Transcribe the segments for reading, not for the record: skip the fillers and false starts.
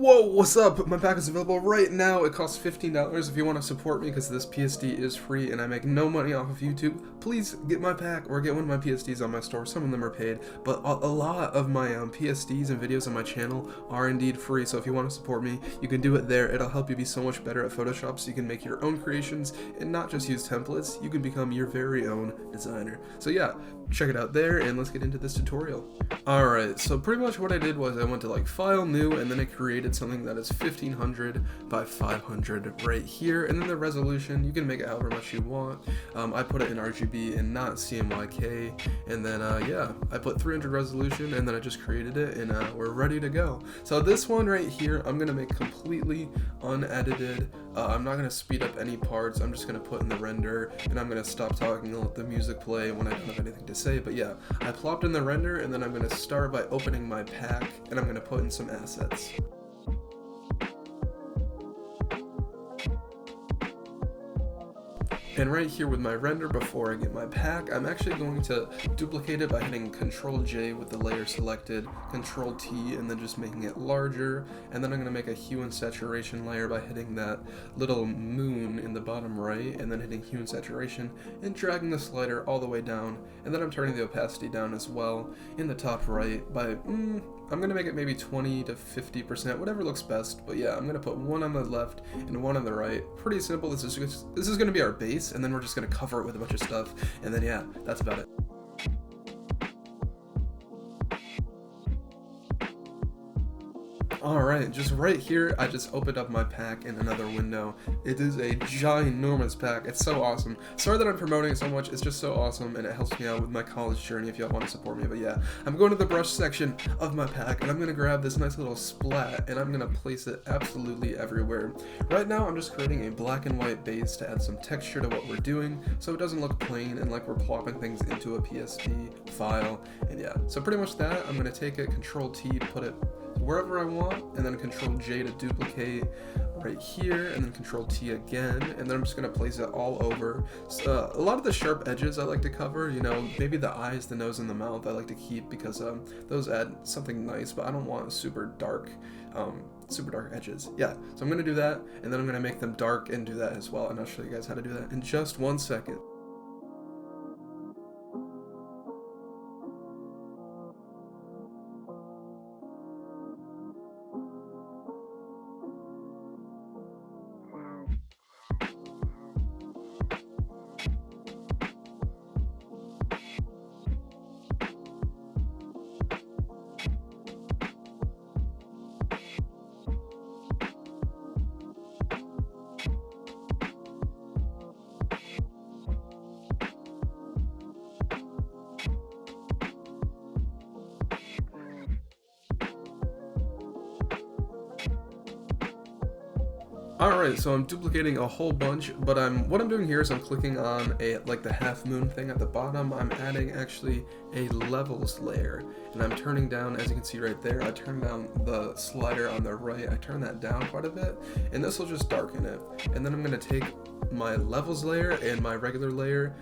Whoa, what's up? My pack is available right now. It costs $15 if you want to support me because this PSD is free and I make no money off of YouTube. Please get my pack or get one of my PSDs on my store. Some of them are paid, but a lot of my PSDs and videos on my channel are indeed free. So if you want to support me, you can do it there. It'll help you be so much better at Photoshop so you can make your own creations and not just use templates. You can become your very own designer. So yeah, check it out there and let's get into this tutorial. Alright, so pretty much what I did was I went to like File, New, and then I created something that is 1500 by 500 right here, and then the resolution, you can make it however much you want. I put it in RGB and not CMYK, and then yeah, I put 300 resolution, and then I just created it, and we're ready to go. So this one right here, I'm going to make completely unedited. I'm not going to speed up any parts, I'm just going to put in the render, and I'm going to stop talking and let the music play when I don't have anything to say. But yeah, I plopped in the render, and then I'm going to start by opening my pack, and I'm going to put in some assets. And right here with my render, before I get my pack, I'm actually going to duplicate it by hitting Control J with the layer selected, Control T, and then just making it larger. And then I'm going to make a hue and saturation layer by hitting that little moon in the bottom right, and then hitting hue and saturation, and dragging the slider all the way down. And then I'm turning the opacity down as well in the top right by, I'm going to make it maybe 20 to 50%, whatever looks best. But yeah, I'm going to put one on the left and one on the right. Pretty simple. This is going to be our base, and then we're just going to cover it with a bunch of stuff. And then yeah, that's about it. Alright, just right here, I just opened up my pack in another window. It is a ginormous pack. It's so awesome. Sorry that I'm promoting it so much. It's just so awesome, and it helps me out with my college journey if y'all want to support me. But yeah, I'm going to the brush section of my pack, and I'm going to grab this nice little splat, and I'm going to place it absolutely everywhere. Right now, I'm just creating a black and white base to add some texture to what we're doing, so it doesn't look plain and like we're plopping things into a PSD file. And yeah, so pretty much that. I'm going to take it, Control T to put it wherever I want, and then Control J to duplicate right here, and then Control T again, and then I'm just going to place it all over. So, a lot of the sharp edges I like to cover, you know, maybe the eyes, the nose, and the mouth I like to keep because those add something nice, but I don't want super dark edges. Yeah, so I'm going to do that, and then I'm going to make them dark and do that as well, and I'll show you guys how to do that in just 1 second. Alright, so I'm duplicating a whole bunch, but what I'm doing here is I'm clicking on like the half moon thing at the bottom. I'm adding actually a levels layer, and I'm turning down, as you can see right there, I turn down the slider on the right, I turn that down quite a bit, and this will just darken it. And then I'm going to take my levels layer and my regular layer,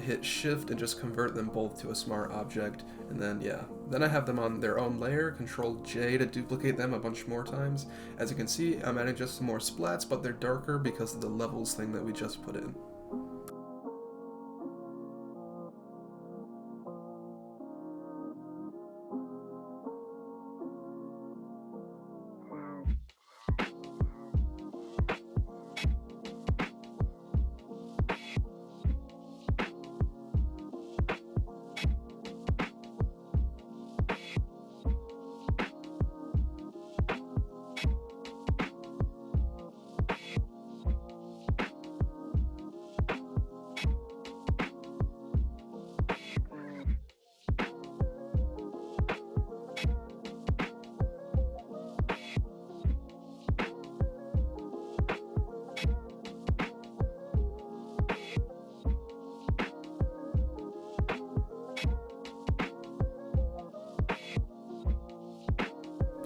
hit shift and just convert them both to a smart object, and then yeah, then I have them on their own layer, Control J to duplicate them a bunch more times. As you can see, I'm adding just some more splats, but they're darker because of the levels thing that we just put in.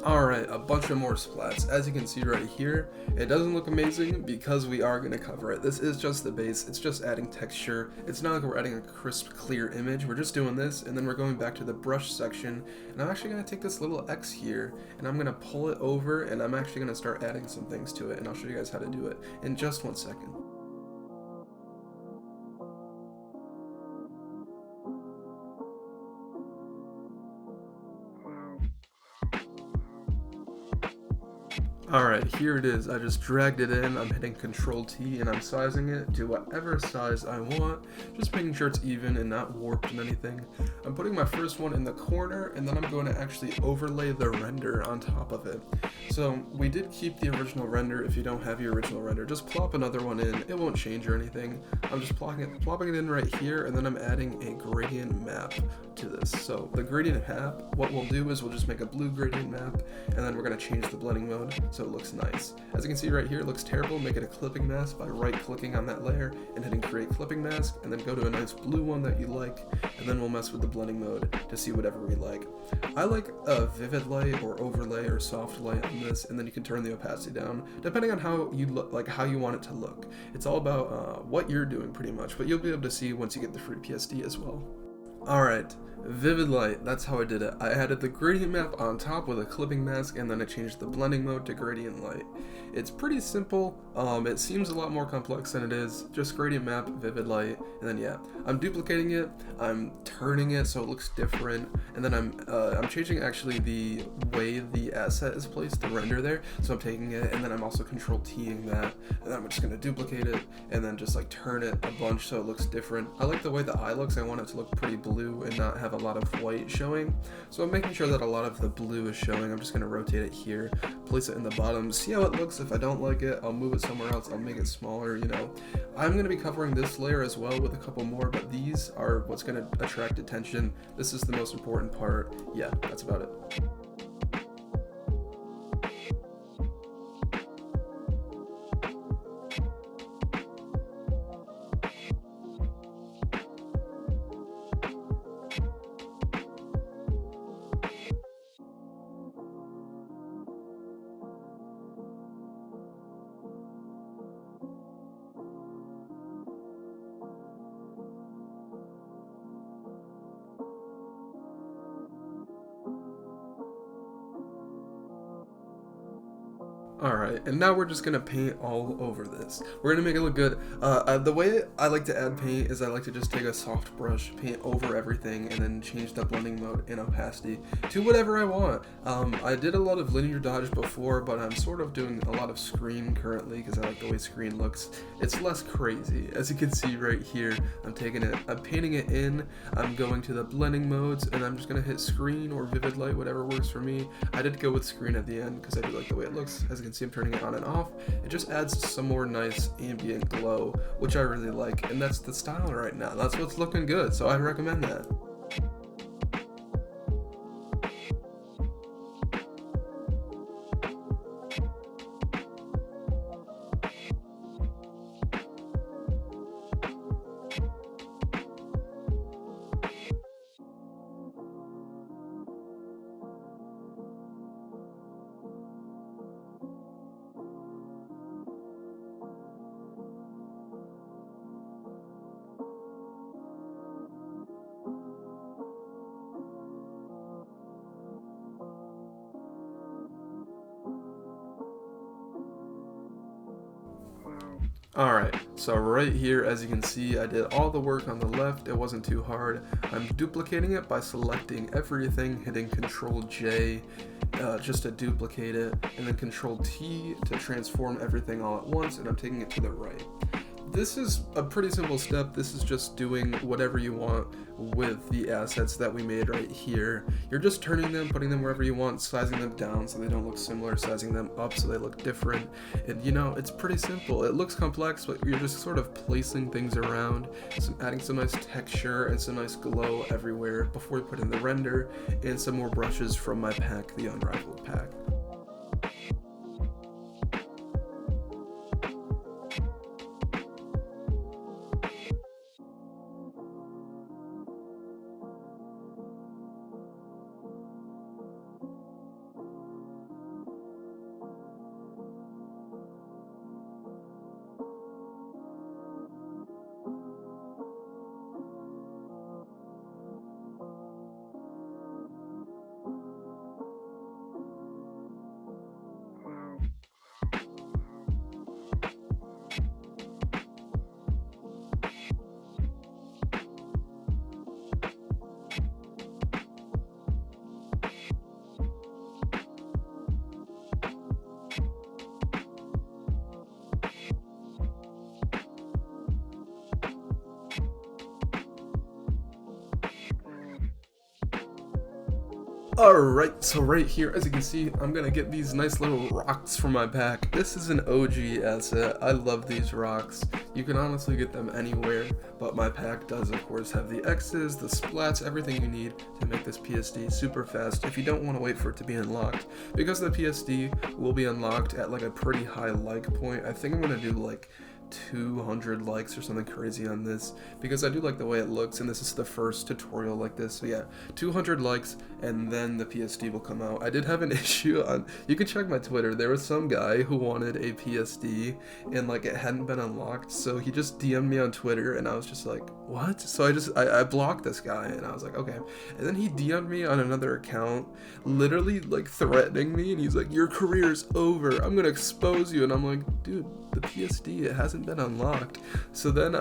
Alright, a bunch of more splats. As you can see right here, it doesn't look amazing because we are going to cover it. This is just the base, it's just adding texture. It's not like we're adding a crisp, clear image. We're just doing this, and then we're going back to the brush section, and I'm actually going to take this little X here, and I'm going to pull it over, and I'm actually going to start adding some things to it, and I'll show you guys how to do it in just 1 second. Alright, here it is. I just dragged it in, I'm hitting Control T, and I'm sizing it to whatever size I want, just making sure it's even and not warped and anything. I'm putting my first one in the corner, and then I'm going to actually overlay the render on top of it. So we did keep the original render. If you don't have your original render, just plop another one in. It won't change or anything. I'm just plopping it in right here, and then I'm adding a gradient map to this. So the gradient map, what we'll do is we'll just make a blue gradient map, and then we're going to change the blending mode so it looks nice. As you can see right here, it looks terrible. Make it a clipping mask by right-clicking on that layer and hitting create clipping mask, and then go to a nice blue one that you like, and then we'll mess with the blending mode to see whatever we like. I like a vivid light or overlay or soft light on this, and then you can turn the opacity down depending on how you look, like how you want it to look. It's all about what you're doing pretty much, but you'll be able to see once you get the free PSD as well. Alright, vivid light, that's how I did it. I added the gradient map on top with a clipping mask, and then I changed the blending mode to gradient light. It's pretty simple. It seems a lot more complex than it is. Just gradient map, vivid light, and then yeah, I'm duplicating it, I'm turning it so it looks different, and then I'm changing actually the way the asset is placed, the render there. So I'm taking it, and then I'm also Control T-ing that, and then I'm just gonna duplicate it, and then just like turn it a bunch so it looks different. I like the way the eye looks. I want it to look pretty blue and not have a lot of white showing. So I'm making sure that a lot of the blue is showing. I'm just gonna rotate it here, place it in the bottom, see how it looks. If I don't like it, I'll move it somewhere else, I'll make it smaller, you know. I'm going to be covering this layer as well with a couple more, but these are what's going to attract attention. This is the most important part. Yeah, that's about it. Alright, and now we're just going to paint all over this. We're going to make it look good. The way I like to add paint is I like to just take a soft brush, paint over everything, and then change the blending mode and opacity to whatever I want. I did a lot of linear dodge before, but I'm sort of doing a lot of screen currently because I like the way screen looks. It's less crazy. As you can see right here, I'm painting it in, I'm going to the blending modes, and I'm just going to hit screen or vivid light, whatever works for me. I did go with screen at the end because I do like the way it looks. As you can see, I'm turning it on and off. It just adds some more nice ambient glow, which I really like, and that's the style right now. That's what's looking good, so I recommend that. Alright, so right here, as you can see, I did all the work on the left. It wasn't too hard. I'm duplicating it by selecting everything, hitting Control J just to duplicate it, and then Control T to transform everything all at once, and I'm taking it to the right. This is a pretty simple step. This is just doing whatever you want with the assets that we made right here. You're just turning them, putting them wherever you want, sizing them down so they don't look similar, sizing them up so they look different. And you know, it's pretty simple. It looks complex, but you're just sort of placing things around, adding some nice texture and some nice glow everywhere before we put in the render, and some more brushes from my pack, the Unrivaled pack. Alright, so right here, as you can see, I'm gonna get these nice little rocks from my pack. This is an OG asset. I love these rocks. You can honestly get them anywhere, but my pack does, of course, have the X's, the splats, everything you need to make this PSD super fast if you don't want to wait for it to be unlocked. Because the PSD will be unlocked at like a pretty high like point, I think I'm gonna do like 200 likes or something crazy on this because I do like the way it looks, and this is the first tutorial like this. So yeah, 200 likes and then the PSD will come out. I did have an issue on, you can check my Twitter, there was some guy who wanted a PSD and like it hadn't been unlocked, so he just DM'd me on Twitter and I was just like, what? So I blocked this guy and I was like, okay. And then he DM'd me on another account, literally like threatening me, and he's like, your career's over, I'm gonna expose you. And I'm like, dude, the PSD, it hasn't been unlocked. So then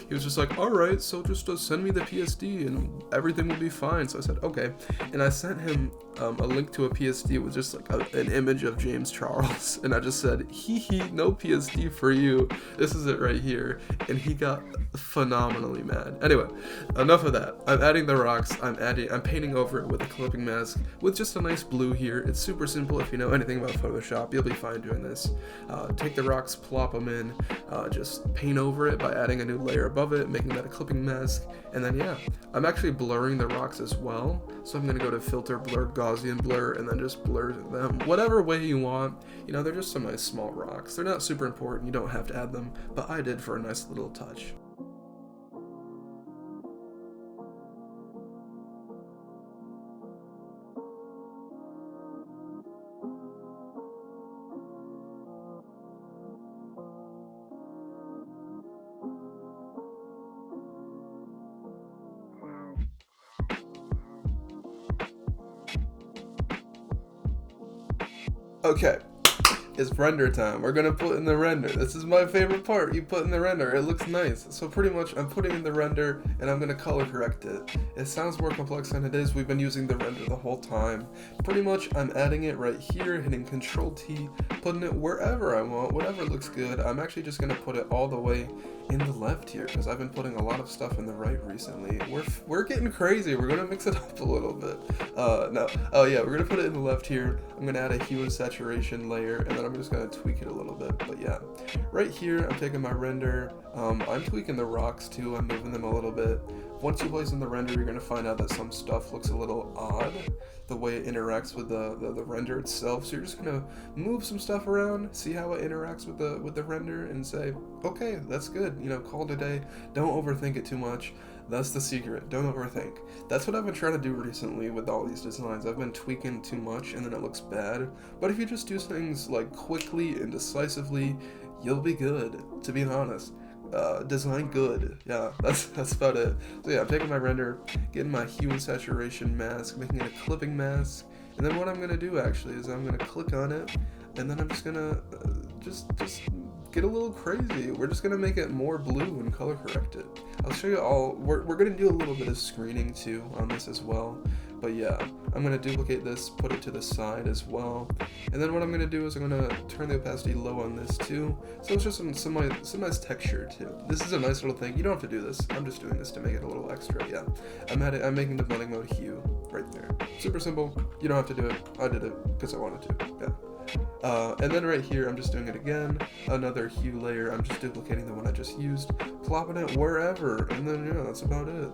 he was just like, alright, so just send me the PSD and everything will be fine. So I said, okay. And I sent him a link to a PSD with just like an image of James Charles, and I just said, hee hee, no PSD for you, this is it right here. And he got phenomenally mad. Anyway, enough of that. I'm adding the rocks. I'm painting over it with a clipping mask with just a nice blue here. It's super simple. If you know anything about Photoshop, you'll be fine doing this. Take the rocks, plop them in, just paint over it by adding a new layer above it, making that a clipping mask, and then yeah, I'm actually blurring the rocks as well. So I'm gonna go to filter, blur, Gaussian blur, and then just blur them whatever way you want. You know, they're just some nice small rocks. They're not super important, you don't have to add them, but I did for a nice little touch. Okay, it's render time. We're gonna put in the render. This is my favorite part. You put in the render. It looks nice. So pretty much I'm putting in the render and I'm gonna color correct it. It sounds more complex than it is. We've been using the render the whole time. Pretty much I'm adding it right here, hitting Control T, putting it wherever I want, whatever looks good. I'm actually just gonna put it all the way in the left here because I've been putting a lot of stuff in the right recently. We're getting crazy. We're gonna mix it up a little bit. We're gonna put it in the left here. I'm gonna add a hue and saturation layer, and then I'm just gonna tweak it a little bit. But yeah, right here I'm taking my render. I'm tweaking the rocks too. I'm moving them a little bit. Once you place in the render, you're gonna find out that some stuff looks a little odd, the way it interacts with the render itself. So you're just gonna move some stuff around, see how it interacts with the render, and say, okay, that's good. You know, call it a day. Don't overthink it too much. That's the secret. Don't overthink. That's what I've been trying to do recently with all these designs. I've been tweaking too much and then it looks bad. But if you just do things like quickly and decisively, you'll be good, to be honest. Design good. Yeah, that's about it. So yeah, I'm taking my render, getting my hue and saturation mask, making it a clipping mask, and then what I'm gonna do actually is I'm gonna click on it, and then I'm just gonna just get a little crazy. We're just gonna make it more blue and color correct it. I'll show you all. We're gonna do a little bit of screening too on this as well. But yeah, I'm gonna duplicate this, put it to the side as well, and then what I'm gonna do is I'm gonna turn the opacity low on this too, so it's just some nice texture too. This is a nice little thing. You don't have to do this. I'm just doing this to make it a little extra. Yeah, I'm making the blending mode hue right there. Super simple. You don't have to do it. I did it because I wanted to. Yeah. And then right here, I'm just doing it again. Another hue layer. I'm just duplicating the one I just used, plopping it wherever, and then yeah, that's about it.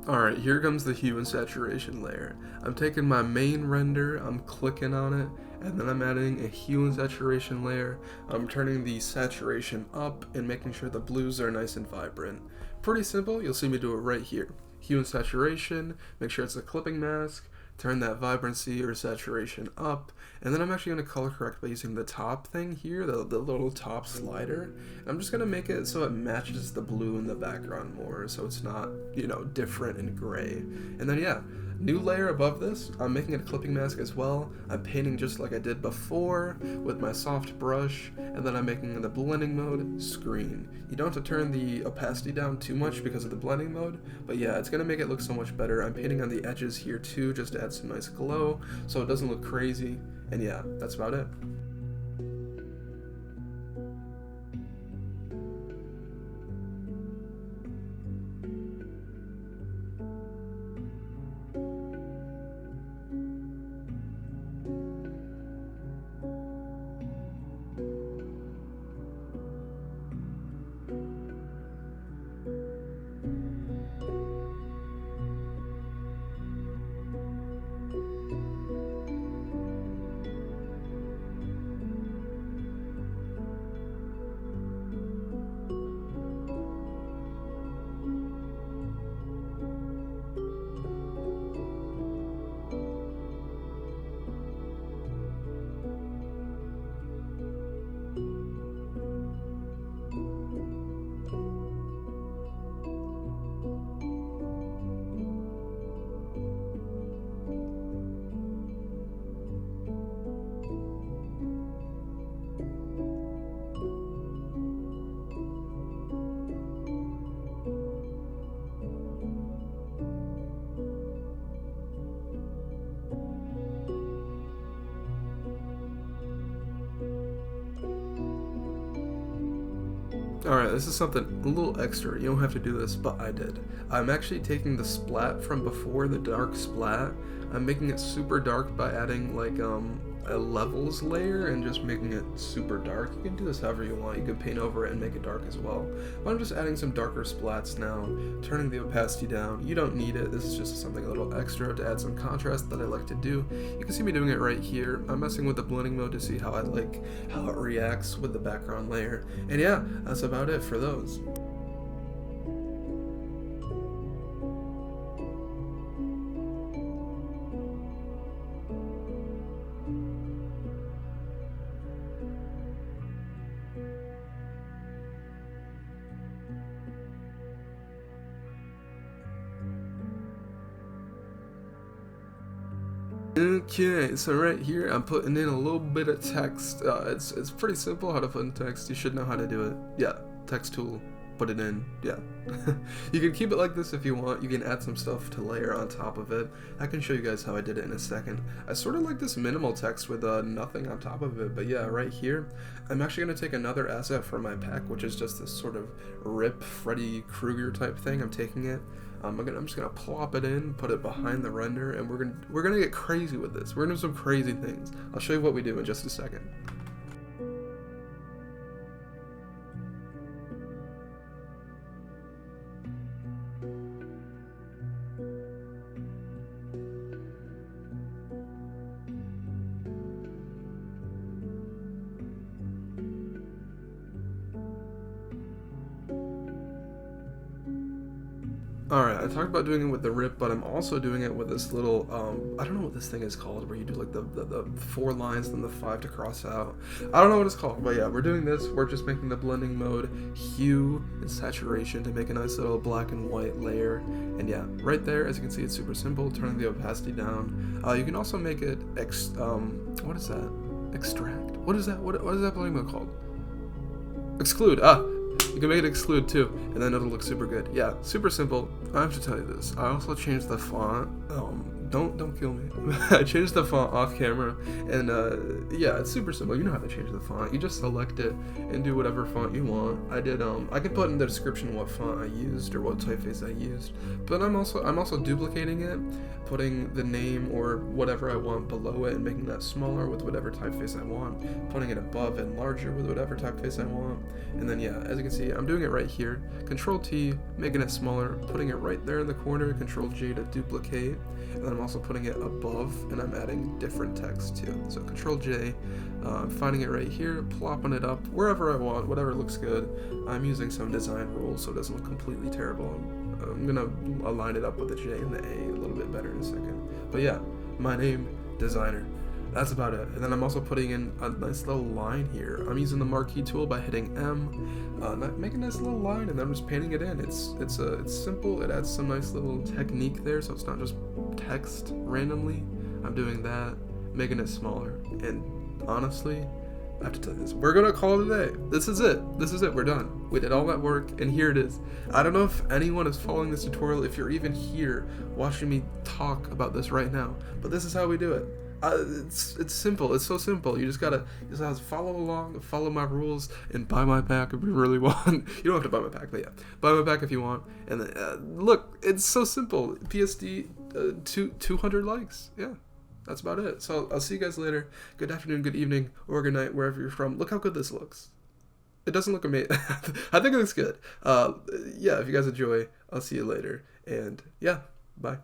Alright, here comes the hue and saturation layer. I'm taking my main render, I'm clicking on it, and then I'm adding a hue and saturation layer. I'm turning the saturation up and making sure the blues are nice and vibrant. Pretty simple, you'll see me do it right here. Hue and saturation, make sure it's a clipping mask, turn that vibrancy or saturation up, and then I'm actually going to color correct by using the top thing here, the little top slider. I'm just going to make it so it matches the blue in the background more, so it's not, you know, different and gray. And then yeah, new layer above this, I'm making it a clipping mask as well. I'm painting just like I did before with my soft brush, and then I'm making the blending mode screen. You don't have to turn the opacity down too much because of the blending mode, but yeah, it's gonna make it look so much better. I'm painting on the edges here too, just to add some nice glow, so it doesn't look crazy, and yeah, that's about it. Alright, this is something a little extra. You don't have to do this, but I did. I'm actually taking the splat from before, the dark splat. I'm making it super dark by adding like a levels layer and just making it super dark. You can do this however you want. You can paint over it and make it dark as well. But I'm just adding some darker splats now, turning the opacity down. You don't need it. This is just something a little extra to add some contrast that I like to do. You can see me doing it right here. I'm messing with the blending mode to see how it reacts with the background layer. And yeah, that's about it for those. Okay, so right here I'm putting in a little bit of text. It's pretty simple how to put in text. You should know how to do it. Yeah, text tool, put it in. Yeah. You can keep it like this if you want. You can add some stuff to layer on top of it. I can show you guys how I did it in a second. I sort of like this minimal text with nothing on top of it, but yeah, right here I'm actually going to take another asset from my pack, which is just this sort of Rip Freddy Krueger type thing. I'm taking it. I'm just gonna plop it in, put it behind the render, and we're gonna get crazy with this. We're gonna do some crazy things. I'll show you what we do in just a second. Alright, I talked about doing it with the rip, but I'm also doing it with this little, I don't know what this thing is called, where you do like the 4 lines, then the 5 to cross out. I don't know what it's called, but yeah, we're doing this. We're just making the blending mode hue and saturation to make a nice little black and white layer. And yeah, right there, as you can see, it's super simple, turning the opacity down. You can also make it, what is that? Extract? What is that? What is that blending mode called? Exclude, you can make it exclude too, and then it'll look super good. Yeah, super simple. I have to tell you this. I also changed the font. Don't kill me. I changed the font off camera, and yeah, it's super simple. You know how to change the font. You just select it and do whatever font you want. I did. I can put in the description what font I used or what typeface I used. But I'm also duplicating it, putting the name or whatever I want below it and making that smaller with whatever typeface I want, putting it above and larger with whatever typeface I want. And then yeah, as you can see, I'm doing it right here. Control T, making it smaller, putting it right there in the corner. Control J to duplicate, and then I'm also putting it above, and I'm adding different text too. So Control J, I'm finding it right here, plopping it up wherever I want, whatever looks good. I'm using some design rules so it doesn't look completely terrible. I'm gonna align it up with the J and the A a little bit better in a second. But yeah, my name, designer. That's about it. And then I'm also putting in a nice little line here. I'm using the marquee tool by hitting M, make a nice little line, and then I'm just painting it in. It's simple. It adds some nice little technique there, so it's not just text randomly. I'm doing that, making it smaller. And honestly, I have to tell you this. We're gonna call it a day. This is it. We're done. We did all that work, and here it is. I don't know if anyone is following this tutorial, if you're even here watching me talk about this right now, but this is how we do it. It's simple. It's so simple. You just gotta follow along, follow my rules, and buy my pack if you really want. You don't have to buy my pack, but yeah, buy my pack if you want. And then, look, it's so simple. PSD, 200 likes. Yeah, that's about it. So I'll see you guys later. Good afternoon, good evening, or good night, wherever you're from. Look how good this looks. It doesn't look amazing. I think it looks good. Yeah, if you guys enjoy, I'll see you later. And yeah, bye.